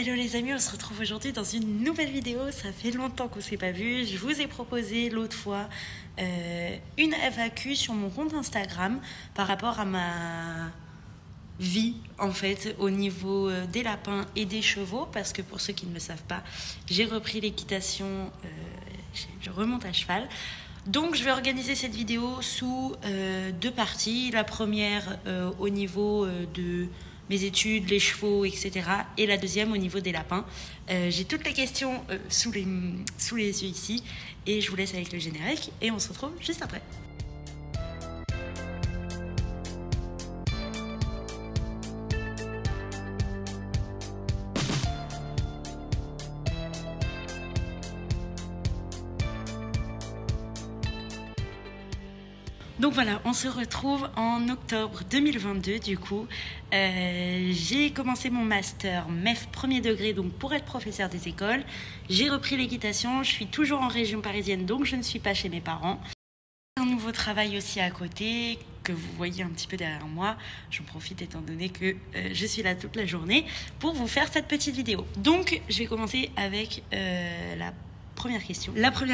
Hello les amis, on se retrouve aujourd'hui dans une nouvelle vidéo. Ça fait longtemps qu'on ne s'est pas vu. Je vous ai proposé l'autre fois une FAQ sur mon compte Instagram par rapport à ma vie en fait au niveau des lapins et des chevaux, parce que pour ceux qui ne le savent pas, j'ai repris l'équitation, je remonte à cheval. Donc je vais organiser cette vidéo sous deux parties. La première au niveau de mes études, les chevaux, etc. Et la deuxième au niveau des lapins. J'ai toutes les questions sous les yeux ici. Et je vous laisse avec le générique et on se retrouve juste après. Donc voilà, on se retrouve en octobre 2022 du coup. J'ai commencé mon master MEF premier degré donc pour être professeur des écoles. J'ai repris l'équitation, je suis toujours en région parisienne donc je ne suis pas chez mes parents. Un nouveau travail aussi à côté que vous voyez un petit peu derrière moi. J'en profite étant donné que je suis là toute la journée pour vous faire cette petite vidéo. Donc je vais commencer avec la première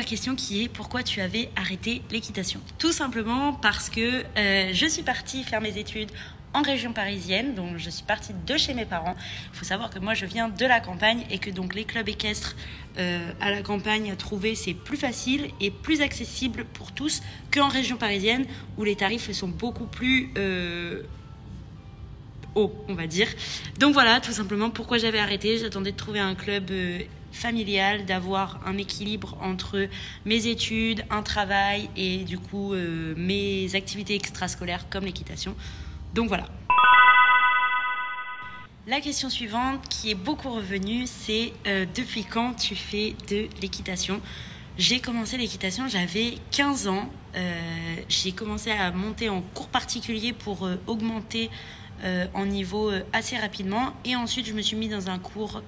question qui est: pourquoi tu avais arrêté l'équitation? Tout simplement parce que je suis partie faire mes études en région parisienne, donc je suis partie de chez mes parents. Il faut savoir que moi je viens de la campagne et que donc les clubs équestres à la campagne à trouver c'est plus facile et plus accessible pour tous qu'en région parisienne où les tarifs sont beaucoup plus haut, on va dire. Donc voilà, tout simplement pourquoi j'avais arrêté. J'attendais de trouver un club familial, d'avoir un équilibre entre mes études, un travail et du coup mes activités extrascolaires comme l'équitation. Donc voilà. La question suivante qui est beaucoup revenue, c'est depuis quand tu fais de l'équitation? J'ai commencé l'équitation, j'avais 15 ans. J'ai commencé à monter en cours particulier pour augmenter en niveau assez rapidement, et ensuite je me suis mis dans un cours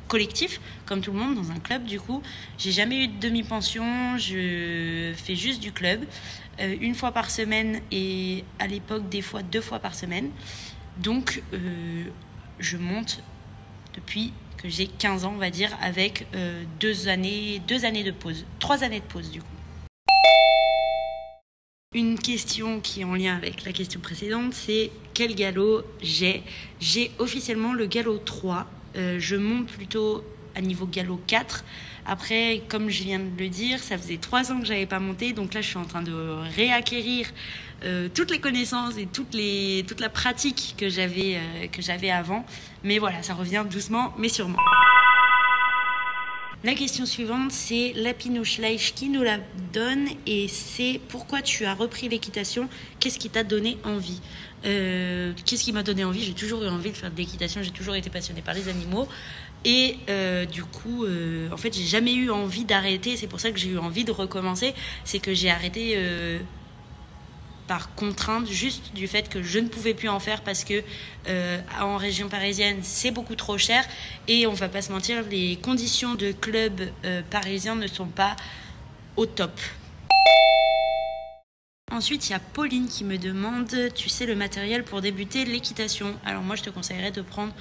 collectif comme tout le monde, dans un club. Du coup j'ai jamais eu de demi-pension, je fais juste du club une fois par semaine et à l'époque des fois 2 fois par semaine. Donc je monte depuis que j'ai 15 ans on va dire, avec 2 années de pause, 3 années de pause du coup. Une question qui est en lien avec la question précédente, c'est quel galop j'ai? J'ai officiellement le galop 3. Je monte plutôt à niveau galop 4. Après, comme je viens de le dire, ça faisait 3 ans que je n'avais pas monté. Donc là, je suis en train de réacquérir toutes les connaissances et toute la pratique que j'avais avant. Mais voilà, ça revient doucement, mais sûrement. La question suivante, c'est Lapino Schleich qui nous la donne, et c'est: pourquoi tu as repris l'équitation? Qu'est-ce qui t'a donné envie? Qu'est-ce qui m'a donné envie? J'ai toujours eu envie de faire de l'équitation, j'ai toujours été passionnée par les animaux. Et du coup, en fait, j'ai jamais eu envie d'arrêter. C'est pour ça que j'ai eu envie de recommencer. C'est que j'ai arrêté par contrainte, juste du fait que je ne pouvais plus en faire parce que en région parisienne c'est beaucoup trop cher, et on va pas se mentir, les conditions de club parisien ne sont pas au top. Ensuite, il y a Pauline qui me demande: tu sais le matériel pour débuter l'équitation? Alors moi je te conseillerais de prendre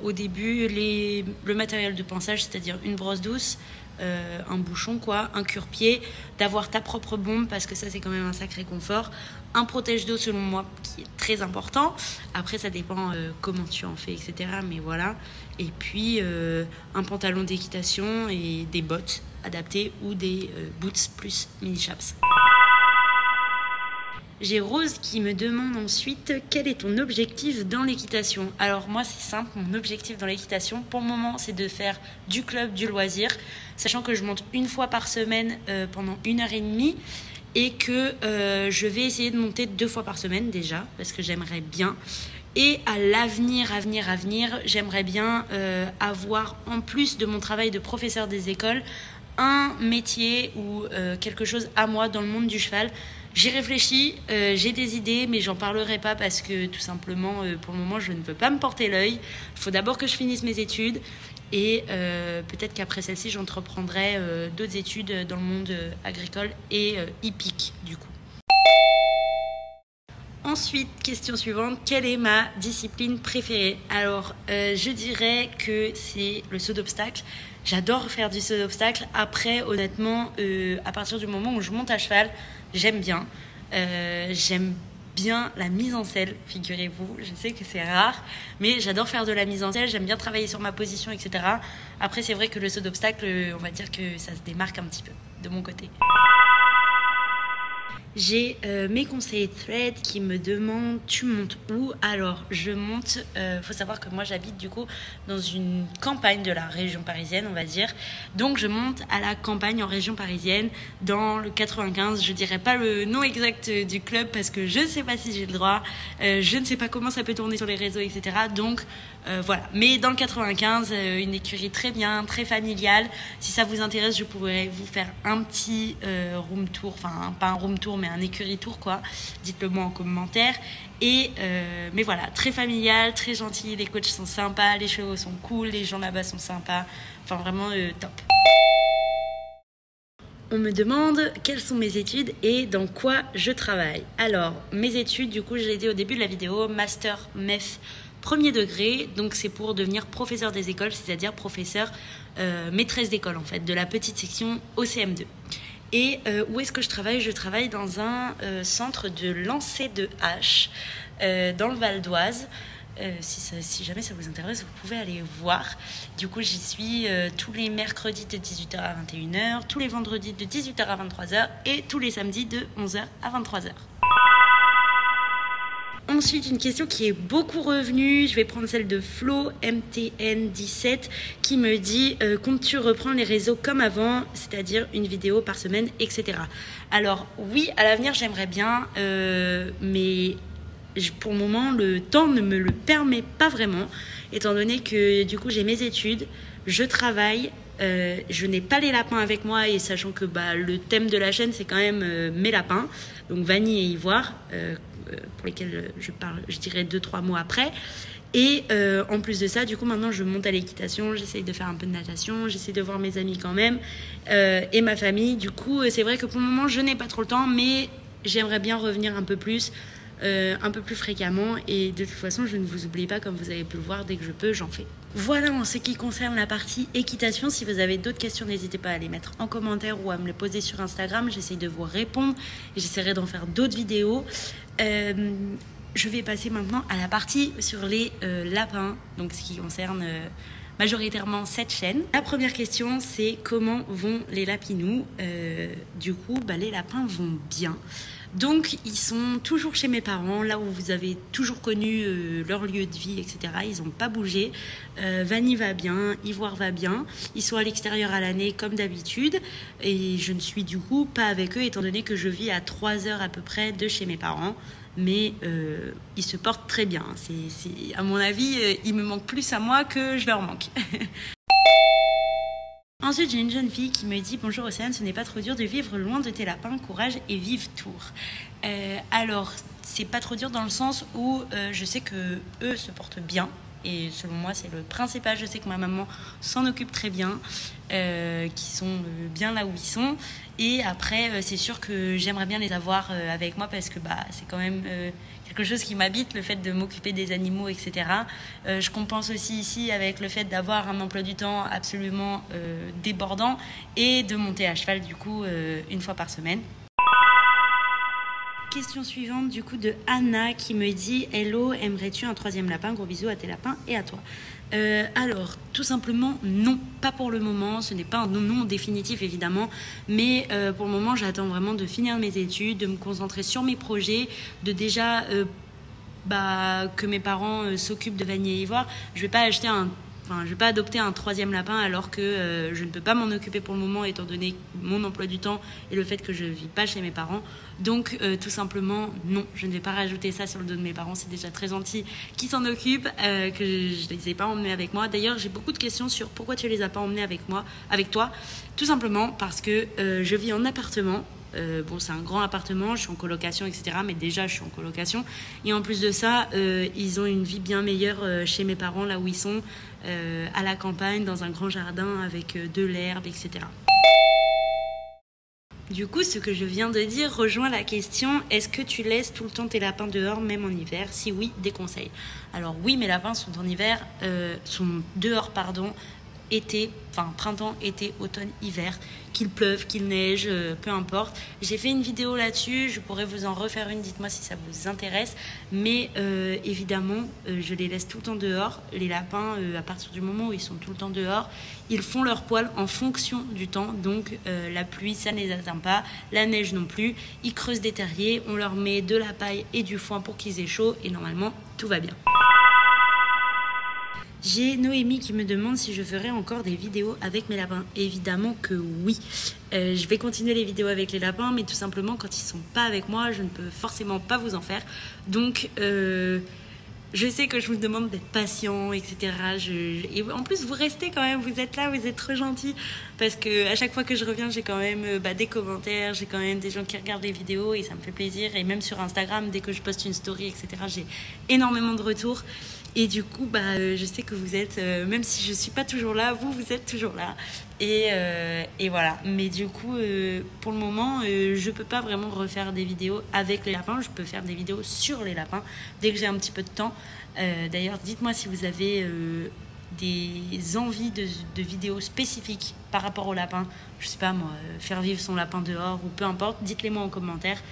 au début le matériel de pansage, c'est-à-dire une brosse douce, un bouchon quoi, un cure-pied, d'avoir ta propre bombe parce que ça c'est quand même un sacré confort, un protège d'eau selon moi qui est très important. Après ça dépend comment tu en fais, etc. Mais voilà. Et puis un pantalon d'équitation et des bottes adaptées ou des boots plus mini chaps. J'ai Rose qui me demande ensuite: quel est ton objectif dans l'équitation? Alors moi c'est simple, mon objectif dans l'équitation pour le moment c'est de faire du club, du loisir, sachant que je monte une fois par semaine pendant 1h30 et que je vais essayer de monter 2 fois par semaine déjà parce que j'aimerais bien. Et à l'avenir, j'aimerais bien avoir, en plus de mon travail de professeur des écoles, un métier ou quelque chose à moi dans le monde du cheval. J'y réfléchis, j'ai des idées, mais j'en parlerai pas parce que tout simplement, pour le moment, je ne veux pas me porter l'œil. Il faut d'abord que je finisse mes études et peut-être qu'après celle-ci, j'entreprendrai d'autres études dans le monde agricole et hippique du coup. Ensuite, question suivante, quelle est ma discipline préférée? Alors, je dirais que c'est le saut d'obstacle. J'adore faire du saut d'obstacle. Après, honnêtement, à partir du moment où je monte à cheval, j'aime bien. J'aime bien la mise en selle, figurez-vous. Je sais que c'est rare, mais j'adore faire de la mise en selle. J'aime bien travailler sur ma position, etc. Après, c'est vrai que le saut d'obstacle, on va dire que ça se démarque un petit peu de mon côté. J'ai mes conseillers Thread qui me demandent tu montes où? Alors je monte, faut savoir que moi j'habite du coup dans une campagne de la région parisienne, on va dire. Donc je monte à la campagne en région parisienne dans le 95. Je dirais pas le nom exact du club parce que je ne sais pas si j'ai le droit, je ne sais pas comment ça peut tourner sur les réseaux, etc. Donc voilà, mais dans le 95, une écurie très bien, très familiale. Si ça vous intéresse, je pourrais vous faire un petit room tour, enfin pas un room tour mais un écurie tour quoi. Dites-le moi en commentaire. Et mais voilà, très familial, très gentil, les coachs sont sympas, les chevaux sont cool, les gens là-bas sont sympas. Enfin vraiment top. On me demande quelles sont mes études et dans quoi je travaille. Alors, mes études, du coup, je l'ai dit au début de la vidéo, Master MEF premier degré. Donc, c'est pour devenir professeur des écoles, c'est-à-dire professeur maîtresse d'école, en fait, de la petite section au CM2. Et où est-ce que je travaille? Je travaille dans un centre de lancer de hache dans le Val d'Oise. Si jamais ça vous intéresse, vous pouvez aller voir. Du coup, j'y suis tous les mercredis de 18h à 21h, tous les vendredis de 18h à 23h et tous les samedis de 11h à 23h. Ensuite, une question qui est beaucoup revenue, je vais prendre celle de Flo MTN17 qui me dit comptes-tu reprendre les réseaux comme avant, c'est-à-dire une vidéo par semaine, etc. Alors oui, à l'avenir j'aimerais bien, mais pour le moment le temps ne me le permet pas vraiment, étant donné que du coup j'ai mes études, je travaille. Je n'ai pas les lapins avec moi et sachant que le thème de la chaîne c'est quand même mes lapins, donc Vanille et Ivoire, pour lesquels je parle, je dirais 2-3 mots après. Et en plus de ça, du coup maintenant je monte à l'équitation, j'essaye de faire un peu de natation, j'essaie de voir mes amis quand même et ma famille. Du coup c'est vrai que pour le moment je n'ai pas trop le temps, mais j'aimerais bien revenir un peu plus fréquemment et de toute façon je ne vous oublie pas, comme vous avez pu le voir, dès que je peux j'en fais. Voilà en ce qui concerne la partie équitation. Si vous avez d'autres questions, n'hésitez pas à les mettre en commentaire ou à me les poser sur Instagram, j'essaye de vous répondre et j'essaierai d'en faire d'autres vidéos. Je vais passer maintenant à la partie sur les lapins, donc ce qui concerne majoritairement cette chaîne. La première question, c'est comment vont les lapinous? Du coup, les lapins vont bien. Donc, ils sont toujours chez mes parents, là où vous avez toujours connu leur lieu de vie, etc. Ils n'ont pas bougé. Vanille va bien, Ivoire va bien. Ils sont à l'extérieur à l'année comme d'habitude. Et je ne suis du coup pas avec eux, étant donné que je vis à 3 heures à peu près de chez mes parents. Mais ils se portent très bien. À mon avis, ils me manquent plus à moi que je leur manque. Ensuite, j'ai une jeune fille qui me dit « Bonjour Océane, ce n'est pas trop dur de vivre loin de tes lapins, courage et vive Tours. » Alors, c'est pas trop dur dans le sens où je sais que eux se portent bien. Et selon moi, c'est le principal. Je sais que ma maman s'en occupe très bien, qui sont bien là où ils sont. Et après, c'est sûr que j'aimerais bien les avoir avec moi parce que c'est quand même quelque chose qui m'habite, le fait de m'occuper des animaux, etc. Je compense aussi ici avec le fait d'avoir un emploi du temps absolument débordant et de monter à cheval du coup une fois par semaine. Question suivante du coup de Anna qui me dit « Hello, aimerais-tu un 3e lapin? Gros bisous à tes lapins et à toi. » Alors, tout simplement, non, pas pour le moment. Ce n'est pas un non définitif, évidemment. Mais pour le moment, j'attends vraiment de finir mes études, de me concentrer sur mes projets, de déjà que mes parents s'occupent de Vanille et Ivoire. Je vais pas adopter un 3e lapin alors que je ne peux pas m'en occuper pour le moment étant donné mon emploi du temps et le fait que je ne vis pas chez mes parents. Donc tout simplement non, je ne vais pas rajouter ça sur le dos de mes parents, c'est déjà très gentil qu'ils s'en occupent, que je ne les ai pas emmenés avec moi. D'ailleurs j'ai beaucoup de questions sur pourquoi tu ne les as pas emmenés avec toi. Tout simplement parce que je vis en appartement. C'est un grand appartement, je suis en colocation, etc. Mais déjà, je suis en colocation. Et en plus de ça, ils ont une vie bien meilleure chez mes parents, là où ils sont, à la campagne, dans un grand jardin avec de l'herbe, etc. Du coup, ce que je viens de dire rejoint la question, est-ce que tu laisses tout le temps tes lapins dehors, même en hiver? Si oui, des conseils. Alors oui, mes lapins sont sont dehors, été, enfin printemps, été, automne, hiver, qu'il pleuve, qu'il neige, peu importe. J'ai fait une vidéo là-dessus, je pourrais vous en refaire une, dites-moi si ça vous intéresse. Mais évidemment, je les laisse tout le temps dehors. Les lapins, à partir du moment où ils sont tout le temps dehors, ils font leur poil en fonction du temps. Donc la pluie, ça ne les atteint pas, la neige non plus. Ils creusent des terriers, on leur met de la paille et du foin pour qu'ils aient chaud et normalement, tout va bien. J'ai Noémie qui me demande si je ferai encore des vidéos avec mes lapins. Évidemment que oui. Je vais continuer les vidéos avec les lapins, mais tout simplement quand ils ne sont pas avec moi, je ne peux forcément pas vous en faire. Donc je sais que je vous demande d'être patient, etc. Et en plus, vous restez quand même, vous êtes là, vous êtes trop gentils. Parce qu'à chaque fois que je reviens, j'ai quand même des commentaires, j'ai quand même des gens qui regardent les vidéos et ça me fait plaisir. Et même sur Instagram, dès que je poste une story, etc., j'ai énormément de retours. Et du coup, je sais que vous êtes, même si je ne suis pas toujours là, vous êtes toujours là. Et voilà. Mais du coup, pour le moment, je ne peux pas vraiment refaire des vidéos avec les lapins. Je peux faire des vidéos sur les lapins dès que j'ai un petit peu de temps. D'ailleurs, dites-moi si vous avez des envies de vidéos spécifiques par rapport au lapin. Je sais pas moi, faire vivre son lapin dehors ou peu importe. Dites-les moi en commentaire.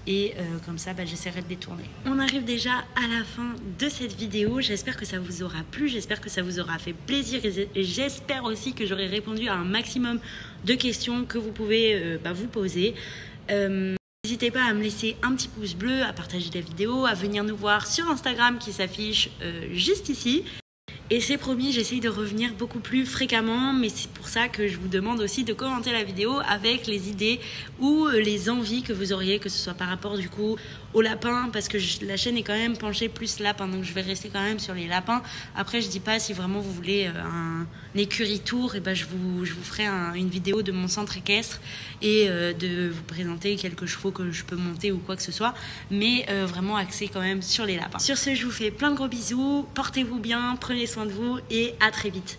Et comme ça, j'essaierai de les tourner. On arrive déjà à la fin de cette vidéo. J'espère que ça vous aura plu, j'espère que ça vous aura fait plaisir et j'espère aussi que j'aurai répondu à un maximum de questions que vous pouvez vous poser. N'hésitez pas à me laisser un petit pouce bleu, à partager la vidéo, à venir nous voir sur Instagram qui s'affiche juste ici. Et c'est promis, j'essaye de revenir beaucoup plus fréquemment, mais c'est pour ça que je vous demande aussi de commenter la vidéo avec les idées ou les envies que vous auriez, que ce soit par rapport du coup aux lapins, parce que la chaîne est quand même penchée plus lapin, donc je vais rester quand même sur les lapins. Après, je dis pas si vraiment vous voulez un écurie tour, et je vous ferai une vidéo de mon centre équestre et de vous présenter quelques chevaux que je peux monter ou quoi que ce soit, mais vraiment axé quand même sur les lapins. Sur ce, je vous fais plein de gros bisous, portez-vous bien, prenez soin de vous et à très vite.